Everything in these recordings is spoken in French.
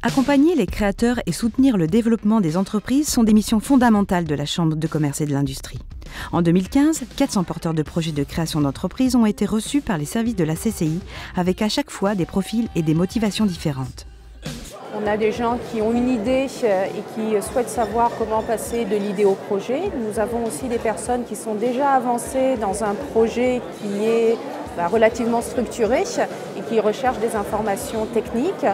Accompagner les créateurs et soutenir le développement des entreprises sont des missions fondamentales de la Chambre de commerce et de l'industrie. En 2015, 400 porteurs de projets de création d'entreprises ont été reçus par les services de la CCI, avec à chaque fois des profils et des motivations différentes. On a des gens qui ont une idée et qui souhaitent savoir comment passer de l'idée au projet. Nous avons aussi des personnes qui sont déjà avancées dans un projet qui est relativement structuré et qui recherchent des informations techniques.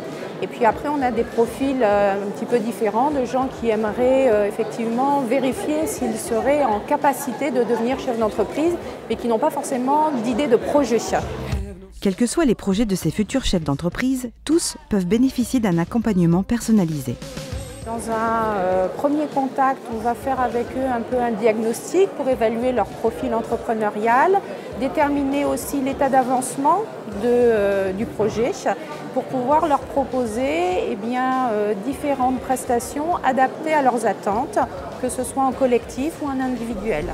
Et puis après, on a des profils un petit peu différents de gens qui aimeraient effectivement vérifier s'ils seraient en capacité de devenir chef d'entreprise, mais qui n'ont pas forcément d'idée de projet. Quels que soient les projets de ces futurs chefs d'entreprise, tous peuvent bénéficier d'un accompagnement personnalisé. Dans un premier contact, on va faire avec eux un peu un diagnostic pour évaluer leur profil entrepreneurial, déterminer aussi l'état d'avancement du projet pour pouvoir leur proposer différentes prestations adaptées à leurs attentes, que ce soit en collectif ou en individuel.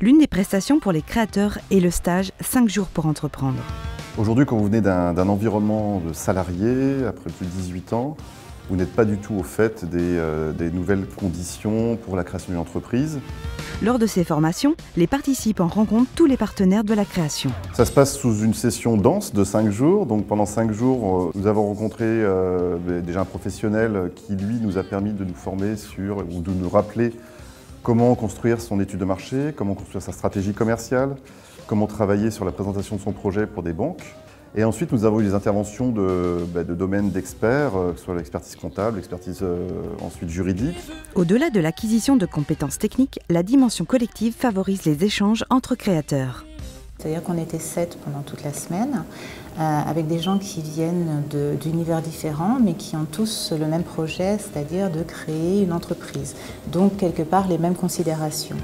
L'une des prestations pour les créateurs est le stage 5 jours pour entreprendre. Aujourd'hui, quand vous venez d'un environnement de salarié, après plus de 18 ans, vous n'êtes pas du tout au fait des nouvelles conditions pour la création d'une entreprise. Lors de ces formations, les participants rencontrent tous les partenaires de la création. Ça se passe sous une session dense de 5 jours. Donc pendant 5 jours, nous avons rencontré déjà un professionnel qui, lui, nous a permis de nous former ou de nous rappeler comment construire son étude de marché, comment construire sa stratégie commerciale, comment travailler sur la présentation de son projet pour des banques. Et ensuite, nous avons eu des interventions de domaines d'experts, que ce soit l'expertise comptable, l'expertise ensuite juridique. Au-delà de l'acquisition de compétences techniques, la dimension collective favorise les échanges entre créateurs. C'est-à-dire qu'on était 7 pendant toute la semaine, avec des gens qui viennent d'univers différents, mais qui ont tous le même projet, c'est-à-dire de créer une entreprise. Donc, quelque part, les mêmes considérations.